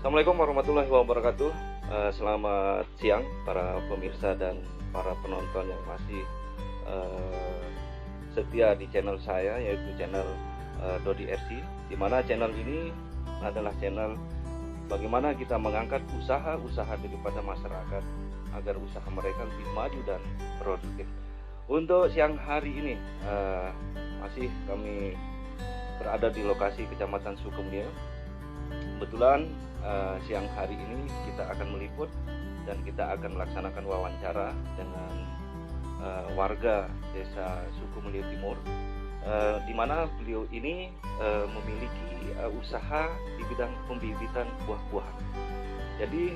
Assalamualaikum warahmatullahi wabarakatuh. Selamat siang para pemirsa dan para penonton yang masih setia di channel saya, yaitu channel Dodi RC, di mana channel ini adalah channel bagaimana kita mengangkat usaha-usaha daripada masyarakat agar usaha mereka lebih maju dan produktif. Untuk siang hari ini masih kami berada di lokasi Kecamatan Sukamulya. Kebetulan siang hari ini kita akan meliput dan kita akan melaksanakan wawancara dengan warga desa Sukamulya Timur, di mana beliau ini memiliki usaha di bidang pembibitan buah-buahan. Jadi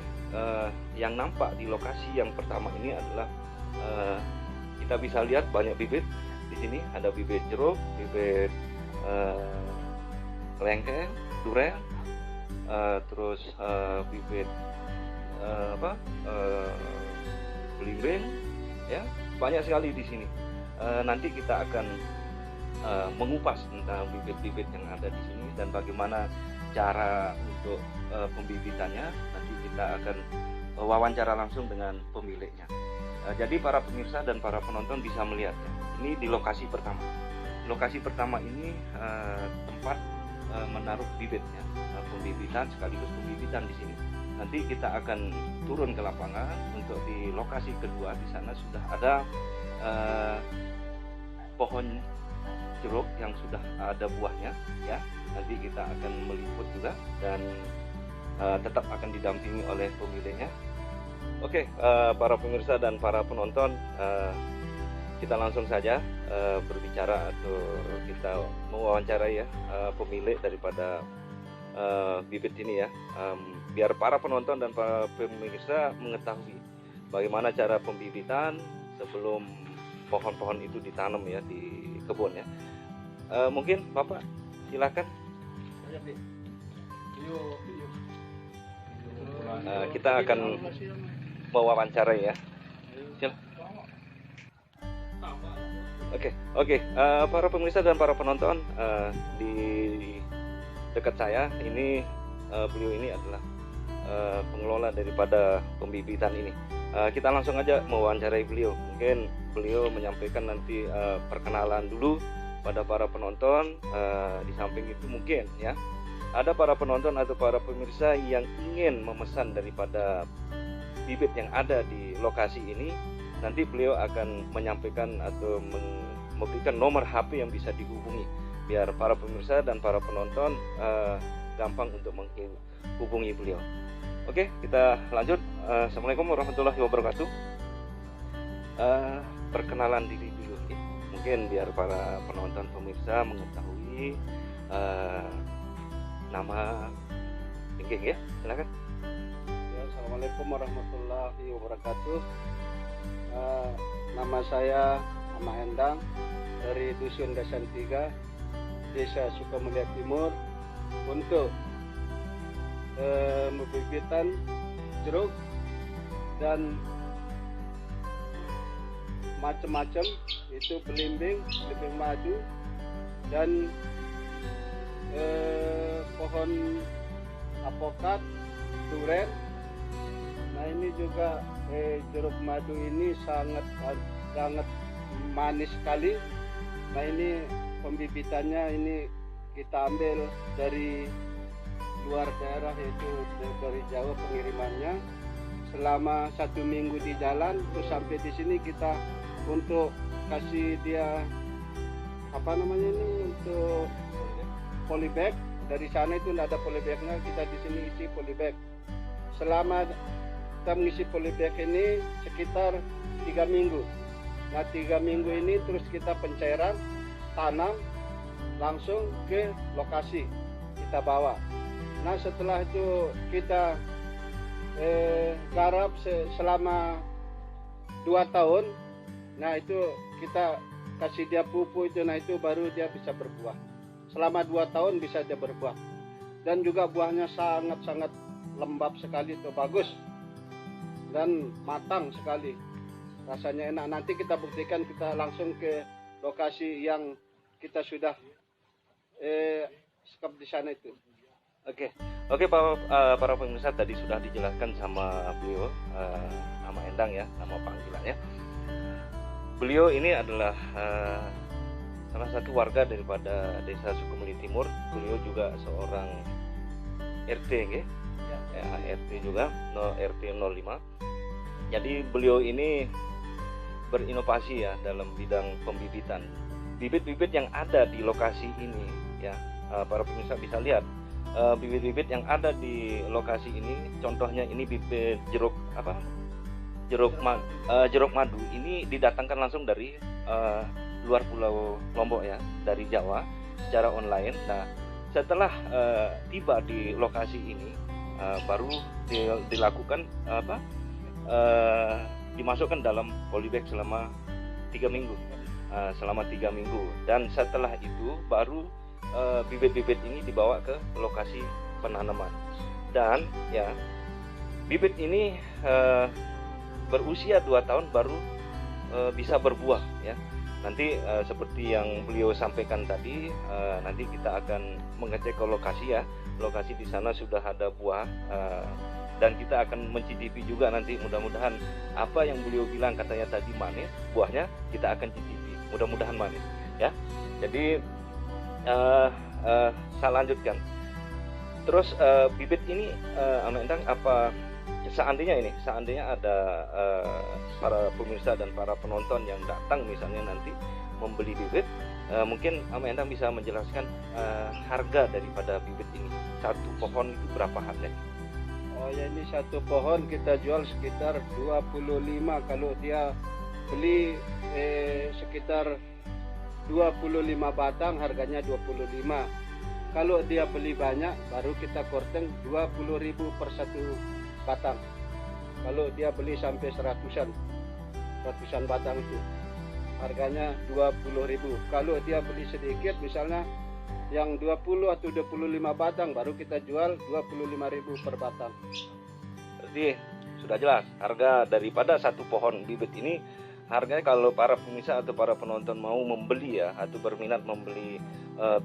yang nampak di lokasi yang pertama ini adalah kita bisa lihat banyak bibit di sini. Ada bibit jeruk, bibit lengkeng, durian, terus bibit belimbing, ya, banyak sekali di sini. Nanti kita akan mengupas tentang bibit-bibit yang ada di sini dan bagaimana cara untuk pembibitannya. Nanti kita akan wawancara langsung dengan pemiliknya. Jadi para pemirsa dan para penonton bisa melihatnya. Ini di lokasi pertama. Lokasi pertama ini tempat menaruh bibitnya, pembibitan sekaligus pembibitan di sini. Nanti kita akan turun ke lapangan untuk di lokasi kedua. Di sana sudah ada pohon jeruk yang sudah ada buahnya, ya. Nanti kita akan meliput juga dan tetap akan didampingi oleh pemiliknya. Oke, para pemirsa dan para penonton, kita langsung saja berbicara atau kita mewawancarai ya pemilik daripada bibit ini ya, biar para penonton dan para pemirsa mengetahui bagaimana cara pembibitan sebelum pohon-pohon itu ditanam ya di kebun ya. Mungkin Bapak silakan. Kita akan mewawancarai ya. Oke, para pemirsa dan para penonton, di dekat saya ini beliau ini adalah pengelola daripada pembibitan ini. Kita langsung aja mewawancarai beliau. Mungkin beliau menyampaikan nanti perkenalan dulu pada para penonton. Di samping itu mungkin ya ada para penonton atau para pemirsa yang ingin memesan daripada bibit yang ada di lokasi ini. Nanti beliau akan menyampaikan atau memberikan nomor HP yang bisa dihubungi biar para pemirsa dan para penonton gampang untuk menghubungi beliau. Oke, kita lanjut. Assalamualaikum warahmatullahi wabarakatuh. Perkenalan diri dulu ya. Mungkin biar para penonton pemirsa mengetahui nama Enggeng ya. Silakan. Ya, Assalamualaikum warahmatullahi wabarakatuh. Nama saya Ahmad Endang dari Dusun Dasan 3, Desa Sukamulya Timur, untuk pembibitan jeruk dan macam-macam, itu belimbing madu dan pohon apokat, durian. Nah, ini juga jeruk madu ini sangat manis sekali. Nah, ini pembibitannya ini kita ambil dari luar daerah, yaitu dari Jawa pengirimannya. Selama 1 minggu di jalan terus sampai di sini kita untuk kasih dia untuk polybag. Dari sana itu tidak ada polybagnya, kita di sini isi polybag. Selama kita mengisi polybag ini sekitar 3 minggu. Nah, 3 minggu ini terus kita pencairan, tanam, langsung ke lokasi kita bawa. Nah, setelah itu kita garap selama 2 tahun. Nah, itu kita kasih dia pupuk itu, nah itu baru dia bisa berbuah. Selama 2 tahun bisa dia berbuah. Dan juga buahnya sangat-sangat lembab sekali, itu bagus dan matang sekali, rasanya enak. Nanti kita buktikan, kita langsung ke lokasi yang kita sudah sekap di sana itu. Oke, oke para pemirsa, tadi sudah dijelaskan sama beliau, nama Endang ya, nama panggilannya. Beliau ini adalah salah satu warga daripada Desa Sukumuli Timur. Beliau juga seorang RT, ya, RT juga, RT 05. Jadi beliau ini berinovasi ya dalam bidang pembibitan. Bibit-bibit yang ada di lokasi ini ya, para pemirsa bisa lihat bibit-bibit yang ada di lokasi ini. Contohnya ini bibit jeruk jeruk madu ini didatangkan langsung dari luar Pulau Lombok ya, dari Jawa secara online. Nah, setelah tiba di lokasi ini baru dilakukan dimasukkan dalam polybag selama 3 minggu. Selama 3 minggu, dan setelah itu baru bibit-bibit ini dibawa ke lokasi penanaman. Dan ya, bibit ini berusia 2 tahun baru bisa berbuah ya. Nanti seperti yang beliau sampaikan tadi, nanti kita akan mengecek ke lokasi ya. Lokasi di sana sudah ada buah, dan kita akan mencicipi juga nanti. Mudah-mudahan apa yang beliau bilang katanya tadi manis, buahnya kita akan cicipi, mudah-mudahan manis ya. Jadi saya lanjutkan terus. Bibit ini Endang, apa seandainya ada para pemirsa dan para penonton yang datang misalnya nanti membeli bibit, mungkin Endang bisa menjelaskan harga daripada bibit ini. Satu pohon itu berapa harganya? Oh ya, ini satu pohon kita jual sekitar 25. Kalau dia beli sekitar 25 batang harganya 25. Kalau dia beli banyak baru kita korting 20.000 per satu batang. Kalau dia beli sampai ratusan batang itu harganya 20.000. Kalau dia beli sedikit misalnya yang 20 atau 25 batang baru kita jual 25.000 per batang. Jadi sudah jelas harga daripada satu pohon bibit ini. Harganya kalau para pemirsa atau para penonton mau membeli ya, atau berminat membeli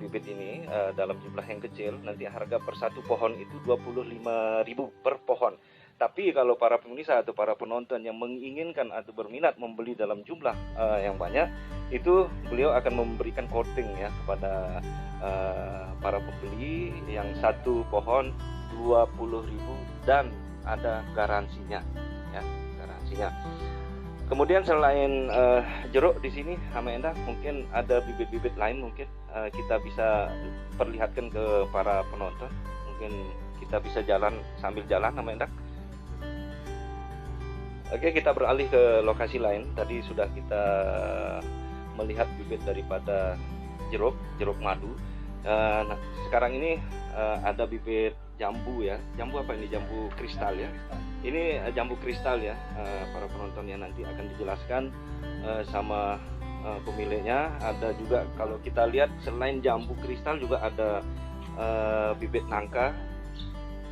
bibit ini dalam jumlah yang kecil, nanti harga per satu pohon itu 25.000 per pohon. Tapi kalau para pemirsa atau para penonton yang menginginkan atau berminat membeli dalam jumlah yang banyak, itu beliau akan memberikan coating ya kepada para pembeli yang satu pohon 20.000 dan ada garansinya ya, garansinya. Kemudian selain jeruk di sini Endang, mungkin ada bibit-bibit lain mungkin kita bisa perlihatkan ke para penonton. Mungkin kita bisa sambil jalan Endang. Oke, kita beralih ke lokasi lain. Tadi sudah kita melihat bibit daripada jeruk madu. Nah, sekarang ini ada bibit jambu ya. Jambu apa ini? Jambu kristal ya. Ini jambu kristal ya. Para penontonnya nanti akan dijelaskan sama pemiliknya. Ada juga kalau kita lihat selain jambu kristal juga ada bibit nangka,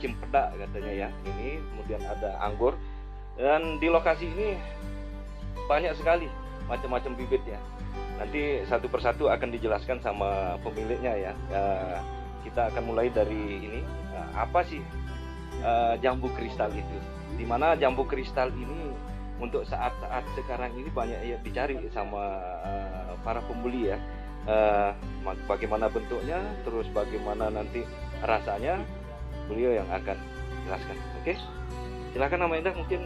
cempedak katanya ya. Ini kemudian ada anggur. Dan di lokasi ini banyak sekali macam-macam bibit ya. Nanti satu persatu akan dijelaskan sama pemiliknya ya. Kita akan mulai dari ini. Apa sih jambu kristal itu? Dimana jambu kristal ini untuk saat-saat sekarang ini banyak ya dicari sama para pembeli ya. Bagaimana bentuknya, terus bagaimana nanti rasanya, beliau yang akan jelaskan. Oke, silakan Endang, mungkin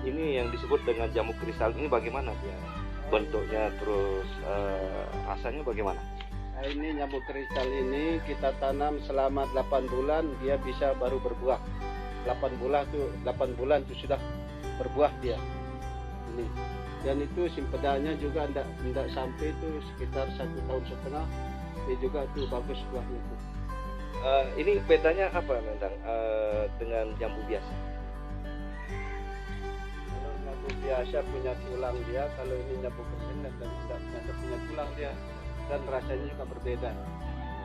ini yang disebut dengan jambu kristal ini bagaimana dia bentuknya, terus rasanya bagaimana? Nah, ini jambu kristal ini kita tanam selama 8 bulan dia bisa baru berbuah. 8 bulan tuh sudah berbuah dia. Ini. Dan itu simpedannya juga tidak sampai itu sekitar 1,5 tahun. Ini juga tuh bagus buahnya tuh. Ini bedanya apa Endang dengan jambu biasa? Kalau jambu biasa punya tulang dia, kalau ini jambu kristal dan tidak punya tulang dia, dan rasanya juga berbeda.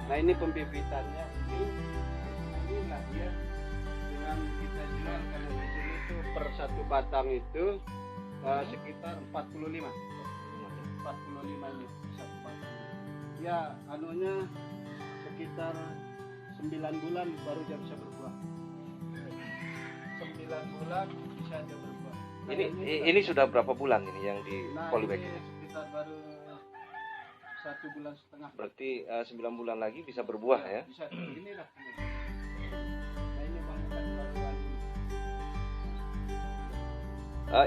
Nah, ini pembibitannya inilah dia dengan kita jual kalau di sini tuh per satu batang itu sekitar 45 ini satu batang. Ya, anunya sekitar 9 bulan baru dia bisa berbuah. 9 bulan bisa dia berbuah. Nah, Ini sudah berapa bulan ini yang di polybag? Ini sekitar baru 1 bulan setengah. Berarti 9 bulan lagi bisa berbuah ya? Bisa begini lah. Nah ini bangunan baru.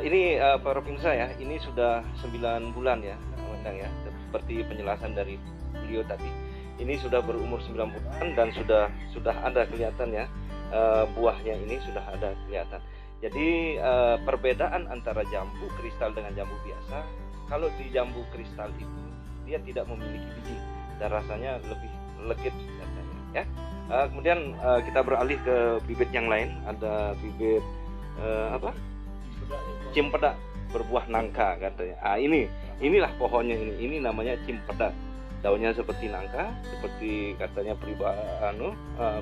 Ini para pemirsa ya, ini sudah 9 bulan ya, Mendang ya. Seperti penjelasan dari beliau tadi. Ini sudah berumur 9 bulan dan sudah ada kelihatan ya, buahnya ini sudah ada kelihatan. Jadi perbedaan antara jambu kristal dengan jambu biasa, kalau di jambu kristal itu dia tidak memiliki biji dan rasanya lebih legit katanya ya. Kemudian kita beralih ke bibit yang lain, ada bibit cimpedak berbuah nangka katanya. Inilah pohonnya ini namanya cimpedak. Daunnya seperti nangka, seperti katanya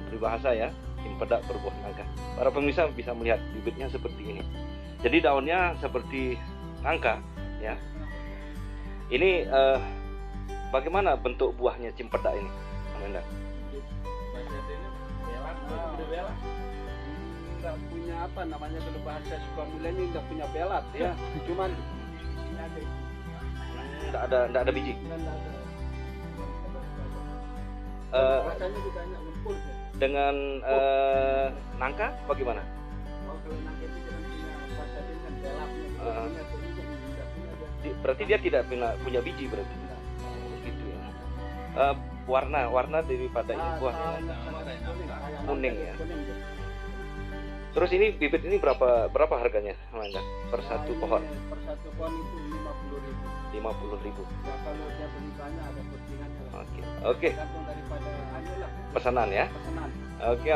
peribahasa ya, cimpedak berbuah nangka. Para pemirsa bisa melihat bibitnya seperti ini. Jadi daunnya seperti nangka ya. Ini bagaimana bentuk buahnya cimpedak ini, Amanda? Nggak punya apa namanya, kalau bahasa Sukamula ini nggak punya belat ya, cuman Nggak ada biji. Rasanya juga enak, ngempul ya. Dengan nangka bagaimana? Kalau nangka itu jangan punya rasa dengan belatnya, Berarti dia tidak punya biji berarti. Gitu ya. Warna daripada ini buahnya kuning ya. Terus ini bibit ini berapa harganya, Amanda? Per satu pohon? Per satu pohon itu 50.000. 50.000. Ya, kalau dia beli banyak ada postingannya. Oke. Tergantung daripada Pesanan ya. pesanan. Oke,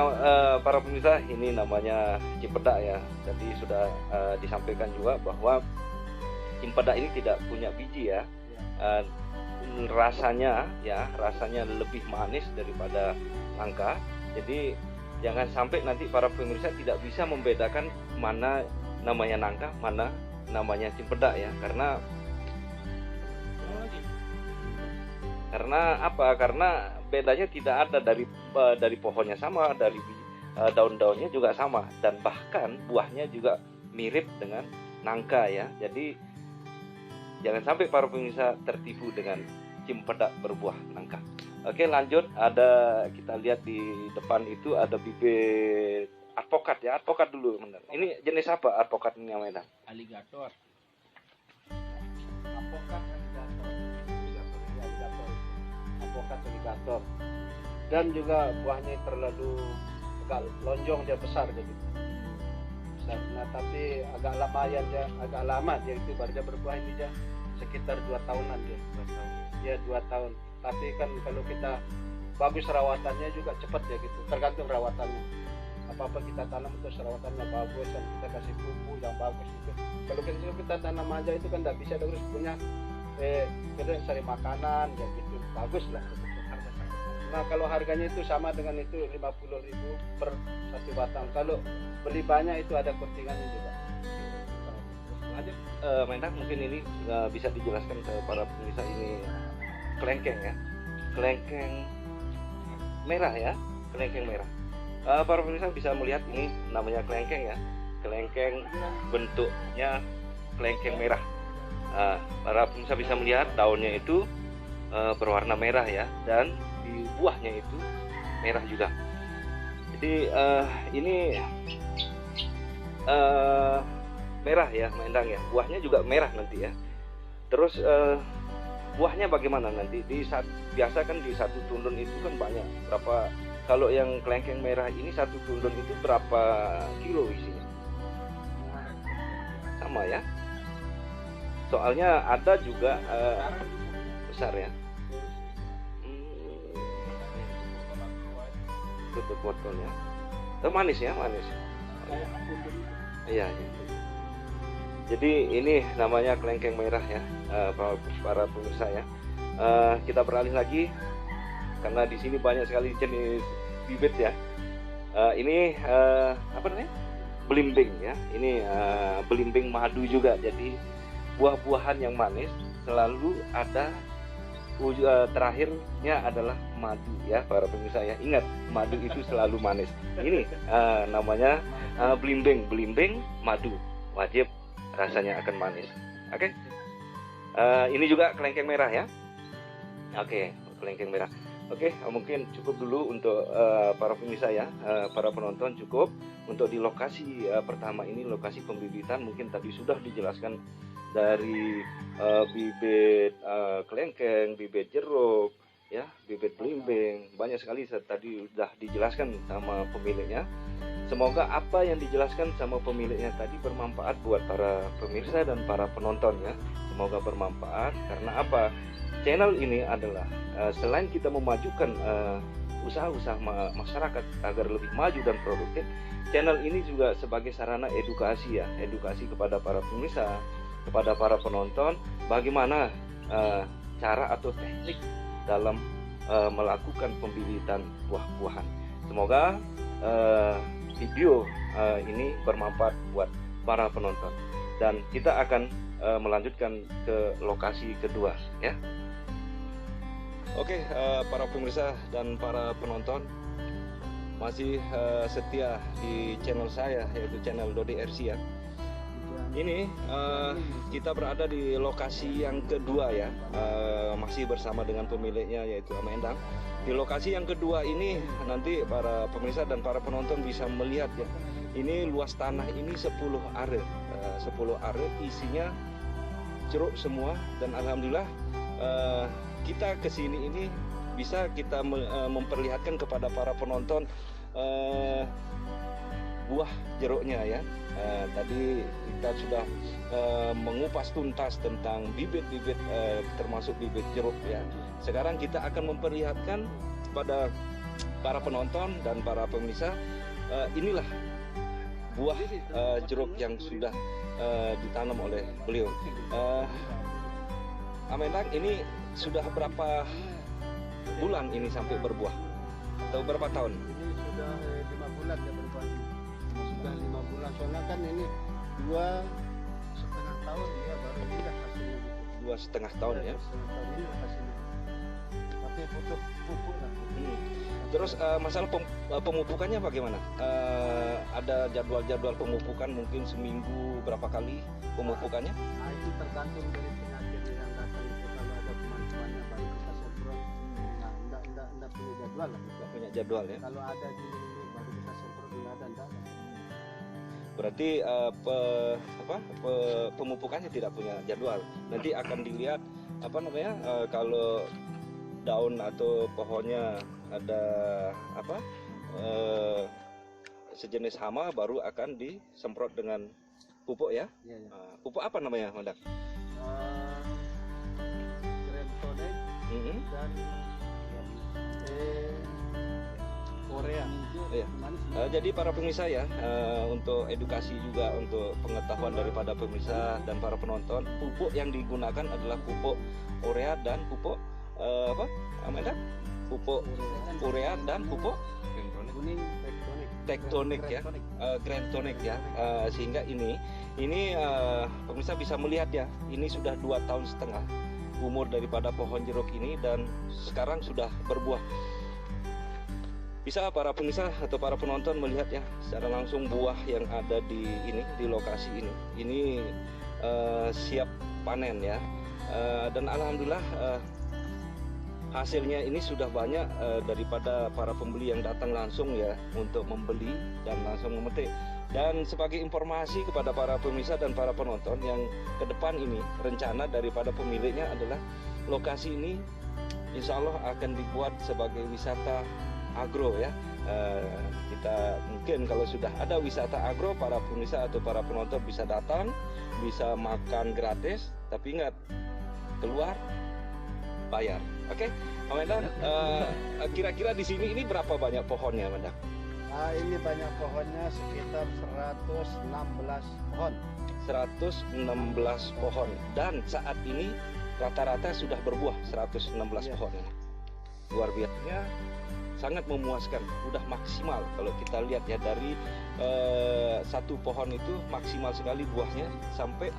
para pemirsa, ini namanya cimpedak ya. Tadi sudah disampaikan juga bahwa cimpedak ini tidak punya biji ya. Rasanya lebih manis daripada nangka. Jadi jangan sampai nanti para pemirsa tidak bisa membedakan mana namanya nangka, mana namanya cimpedak ya. Karena apa? Karena bedanya tidak ada dari pohonnya sama, dari daun-daunnya juga sama, dan bahkan buahnya juga mirip dengan nangka ya. Jadi jangan sampai para pemirsa tertipu dengan cimpedak berbuah nangka. Oke, lanjut. Kita lihat di depan itu ada bibit advokat ya. Advokat dulu, benar. Ini jenis apa advokat ini namanya? Aligator. Advokat aligator. Dan juga buahnya terlalu agak lonjong, dia besar jadi. Nah, tapi agak lama dia itu baru dia berbuah ini dia sekitar 2 tahunan dia. 2 tahun. Ya 2 tahun. Tapi kan kalau kita bagus rawatannya juga cepat ya gitu, tergantung rawatannya. Apa-apa kita tanam untuk rawatannya bagus dan kita kasih pupuk yang bagus itu. Kalau kita tanam aja itu kan tidak bisa terus punya kita cari makanan ya gitu, bagus lah. Nah kalau harganya itu sama dengan itu 50.000 per satu batang. Kalau beli banyak itu ada kotingannya juga. Lanjut, Mendak, mungkin ini bisa dijelaskan ke para pemirsa, ini kelengkeng ya, kelengkeng merah ya, kelengkeng merah. Para pemirsa bisa melihat ini namanya kelengkeng ya, kelengkeng bentuknya kelengkeng merah. Para pemirsa bisa melihat daunnya itu berwarna merah ya, dan di buahnya itu merah juga. Jadi ini merah ya, Mendang ya, buahnya juga merah nanti ya. Terus buahnya bagaimana nanti? Biasa kan di satu tundun itu kan banyak. Berapa? Kalau yang kelengkeng merah ini satu tundun itu berapa kilo isinya? Sama ya. Soalnya ada juga besar ya. Tutup botolnya. Manis ya, manis. Iya. Jadi ini namanya kelengkeng merah ya, para pemirsa ya. Kita beralih lagi karena di sini banyak sekali jenis bibit ya. Ini apa namanya? Belimbing ya. Ini belimbing madu juga. Jadi buah-buahan yang manis selalu ada terakhirnya adalah madu ya para pemirsa ya. Ingat, madu itu selalu manis. Ini namanya belimbing madu, wajib rasanya akan manis. Oke. Ini juga kelengkeng merah ya. Oke, kelengkeng merah. Oke, mungkin cukup dulu untuk para pemirsa ya, para penonton cukup untuk di lokasi pertama ini, lokasi pembibitan. Mungkin tadi sudah dijelaskan dari bibit kelengkeng, bibit jeruk, ya, bibit belimbing, banyak sekali tadi sudah dijelaskan sama pemiliknya. Semoga apa yang dijelaskan sama pemiliknya tadi bermanfaat buat para pemirsa dan para penonton ya. Semoga bermanfaat karena apa? Channel ini adalah selain kita memajukan usaha-usaha masyarakat agar lebih maju dan produktif, channel ini juga sebagai sarana edukasi ya, edukasi kepada para pemirsa, kepada para penonton, bagaimana cara atau teknik dalam melakukan pembibitan buah-buahan. Semoga video ini bermanfaat buat para penonton dan kita akan melanjutkan ke lokasi kedua ya. Oke, para pemirsa dan para penonton masih setia di channel saya, yaitu channel Dodi RC ya. Ini kita berada di lokasi yang kedua ya, masih bersama dengan pemiliknya yaitu Amendang. Di lokasi yang kedua ini nanti para pemirsa dan para penonton bisa melihat ya. Ini luas tanah ini 10 are, 10 are isinya jeruk semua dan alhamdulillah kita kesini ini bisa kita memperlihatkan kepada para penonton buah jeruknya ya. Tadi kita sudah mengupas tuntas tentang bibit-bibit termasuk bibit jeruk ya. Sekarang kita akan memperlihatkan kepada para penonton dan para pemirsa inilah buah jeruk yang sudah ditanam oleh beliau. Amendang, ini sudah berapa bulan ini sampai berbuah? Atau berapa tahun? Ini sudah 5 bulan ya berbuah. Sudah 5 bulan. Soalnya kan ini 2,5 tahun ya baru lihat hasilnya. 2,5 tahun ya? 2,5 tahun ini hasilnya. Tapi butuh pupuk lah. Terus masalah pemupukannya bagaimana? Ada jadwal-jadwal pemupukan mungkin seminggu berapa kali pemupukannya? Nah, itu tergantung dari penyakit yang datang itu. Kalau ada kuman-kumannya baru kita semprot. Nah, enggak punya jadwal lah. Nggak punya jadwal ya? Kalau ada di baru kita semprot, enggak ada. Berarti pemupukannya tidak punya jadwal. Nanti akan dilihat kalau daun atau pohonnya ada sejenis hama baru akan disemprot dengan pupuk ya. Iya, ya. Pupuk apa namanya, Mandak? Grantonic dan Korea. Iya. Jadi para pemirsa ya, untuk edukasi juga untuk pengetahuan daripada pemirsa dan para penonton, pupuk yang digunakan adalah pupuk urea dan pupuk Amendang? Pupuk urea dan pupuk kuning tektonik ya, grantonic ya. Sehingga ini pemirsa bisa melihat ya, ini sudah 2,5 tahun umur daripada pohon jeruk ini dan sekarang sudah berbuah. Bisa para pemirsa atau para penonton melihat ya secara langsung buah yang ada di lokasi ini. Ini siap panen ya. Dan alhamdulillah hasilnya ini sudah banyak daripada para pembeli yang datang langsung ya untuk membeli dan langsung memetik. Dan sebagai informasi kepada para pemirsa dan para penonton yang ke depan ini, rencana daripada pemiliknya adalah lokasi ini insya Allah akan dibuat sebagai wisata agro ya. Kita mungkin kalau sudah ada wisata agro, para pemirsa atau para penonton bisa datang, bisa makan gratis, tapi ingat keluar bayar. Oke, Amendang, kira-kira di sini ini berapa banyak pohonnya, Amendang? Ini banyak pohonnya sekitar 116 pohon. 116 pohon dan saat ini rata-rata sudah berbuah 116 pohon ini. Luar biasa, sangat memuaskan, udah maksimal kalau kita lihat ya dari satu pohon itu maksimal sekali buahnya sampai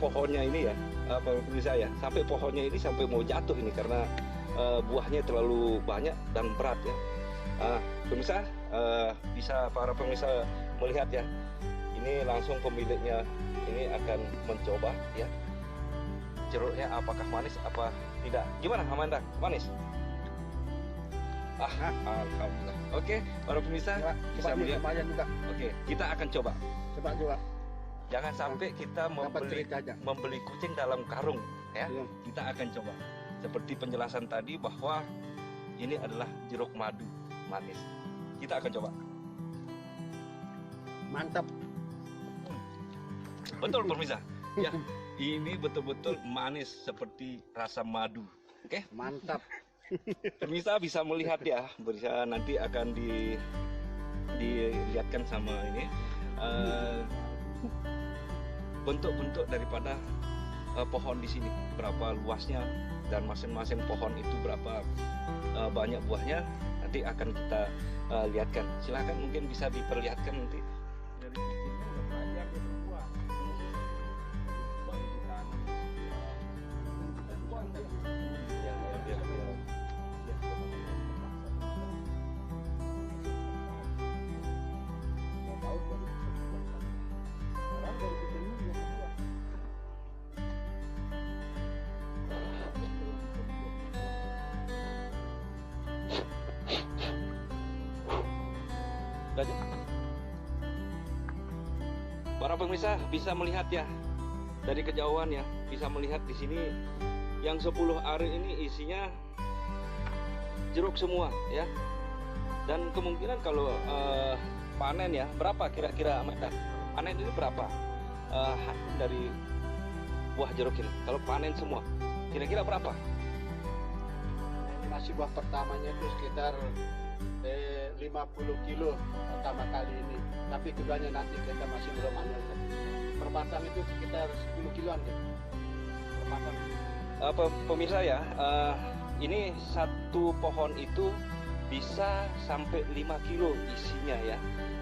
pohonnya ini ya, pemirsa ya, sampai pohonnya ini sampai mau jatuh ini karena buahnya terlalu banyak dan berat ya. Pemirsa, bisa para pemirsa melihat ya, ini langsung pemiliknya ini akan mencoba ya, jeruknya apakah manis apa tidak. Gimana Amanda, manis? Alhamdulillah. Oke, para pemirsa bisa melihat. Oke, kita akan coba. Coba juga. Jangan sampai kita membeli kucing dalam karung ya. Kita akan coba. Seperti penjelasan tadi bahwa ini adalah jeruk madu manis. Kita akan coba. Mantap. Betul pemirsa. Ya, ini betul-betul manis seperti rasa madu. Oke, mantap. Pemirsa bisa melihat ya, bisa nanti akan dilihatkan sama ini bentuk-bentuk daripada pohon di sini, berapa luasnya dan masing-masing pohon itu berapa banyak buahnya, nanti akan kita lihatkan. Silahkan mungkin bisa diperlihatkan nanti. Dari kecil udah belajar dia berbuah. Baru ditanam. Para pemirsa bisa melihat ya dari kejauhan ya, bisa melihat di sini yang 10 ari ini isinya jeruk semua ya. Dan kemungkinan kalau panen ya, berapa kira-kira Amanda? Panen ini berapa hasil dari buah jeruk ini? Kalau panen semua, kira-kira berapa? Masih buah pertamanya itu sekitar 50 kilo pertama kali ini. Tapi keduanya nanti kita masih belum panen. Per batang itu sekitar 10 kiloan deh. Per batang. Pemirsa ya, ini satu pohon itu bisa sampai 5 kilo isinya ya.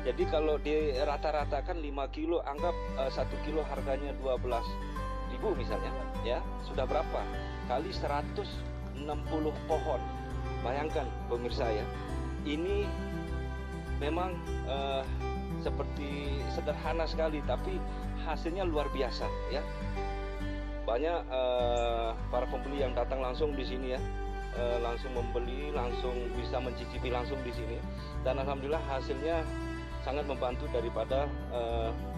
Jadi kalau dirata-ratakan 5 kilo, anggap 1 kilo harganya 12.000 misalnya ya. Sudah berapa? Kali 160 pohon. Bayangkan pemirsa ya. Ini memang seperti sederhana sekali, tapi hasilnya luar biasa ya. Banyak para pembeli yang datang langsung di sini ya, langsung membeli, langsung bisa mencicipi langsung di sini, dan alhamdulillah hasilnya sangat membantu daripada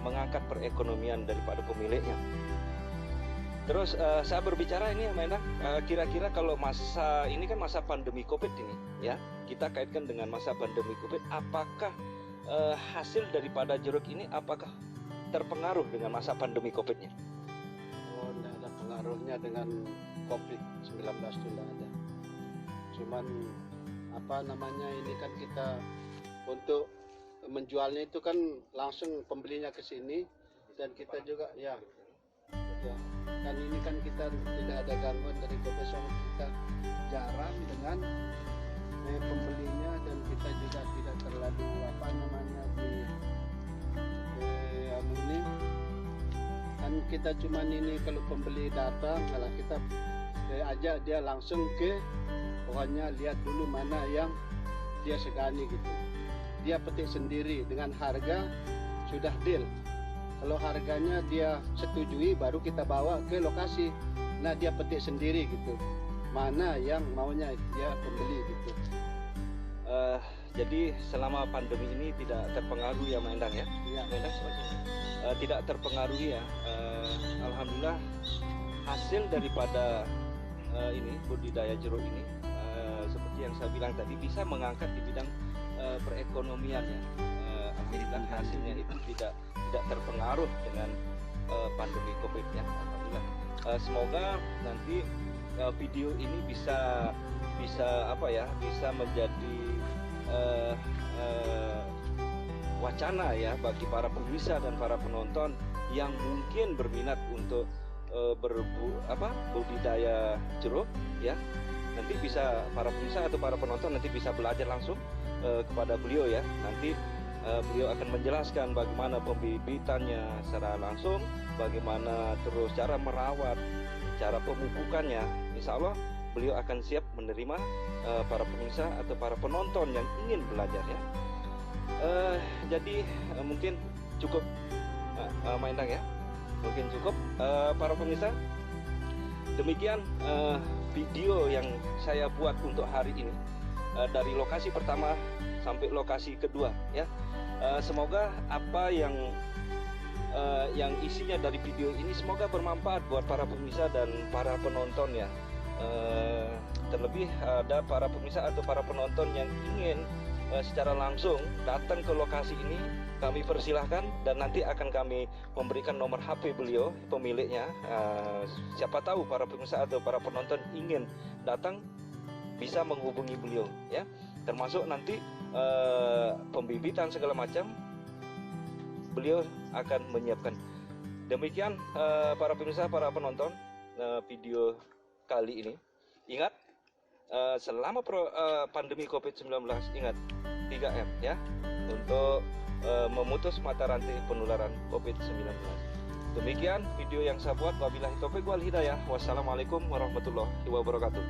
mengangkat perekonomian daripada pemiliknya. Terus saya berbicara ini Amanda, kira-kira kalau masa ini kan masa pandemi Covid ini ya, kita kaitkan dengan masa pandemi Covid, apakah hasil daripada jeruk ini apakah terpengaruh dengan masa pandemi Covid-nya? Oh, tidak ada pengaruhnya dengan COVID-19 itu tidak ada. Cuman apa namanya, ini kan kita untuk menjualnya itu kan langsung pembelinya ke sini, dan kita juga ya kan ini kan kita tidak ada gangguan dari profesor, kita jarang dengan pembelinya, dan kita juga tidak terlalu apa namanya ini kan kita cuman ini kalau pembeli datang, kalau kita ajak dia langsung ke pohonnya, lihat dulu mana yang dia segani gitu, dia petik sendiri dengan harga sudah deal. Kalau harganya dia setujui, baru kita bawa ke lokasi. Nah, dia petik sendiri gitu, mana yang maunya dia pembeli gitu. Jadi selama pandemi ini tidak terpengaruh ya Mbak Endang ya? Iya. Mbak Endang, tidak terpengaruh ya. Alhamdulillah hasil daripada ini budidaya jeruk ini, seperti yang saya bilang tadi, bisa mengangkat di bidang perekonomian ya. Alhamdulillah hasilnya itu tidak terpengaruh dengan pandemi Covid ya. Alhamdulillah. Semoga nanti video ini bisa apa ya, bisa menjadi wacana ya bagi para pemirsa dan para penonton yang mungkin berminat untuk budidaya jeruk ya. Nanti bisa para pemirsa atau para penonton nanti bisa belajar langsung kepada beliau ya. Nanti beliau akan menjelaskan bagaimana pembibitannya secara langsung, bagaimana terus cara merawat, cara pemupukannya. Insya Allah beliau akan siap menerima para pemirsa atau para penonton yang ingin belajar ya. Jadi mungkin cukup Maendang ya, mungkin cukup para pemirsa. Demikian video yang saya buat untuk hari ini, dari lokasi pertama sampai lokasi kedua ya. Semoga apa yang isinya dari video ini semoga bermanfaat buat para pemirsa dan para penonton ya. Terlebih ada para pemirsa atau para penonton yang ingin secara langsung datang ke lokasi ini, kami persilahkan dan nanti akan kami memberikan nomor HP beliau, pemiliknya. Siapa tahu para pemirsa atau para penonton ingin datang bisa menghubungi beliau ya, termasuk nanti pembibitan segala macam beliau akan menyiapkan. Demikian para pemirsa, para penonton video kali ini. Ingat, selama pandemi COVID-19, ingat 3M ya, untuk memutus mata rantai penularan COVID-19. Demikian video yang saya buat. Wabillahi taufiq wal hidayah. Wassalamualaikum warahmatullahi wabarakatuh.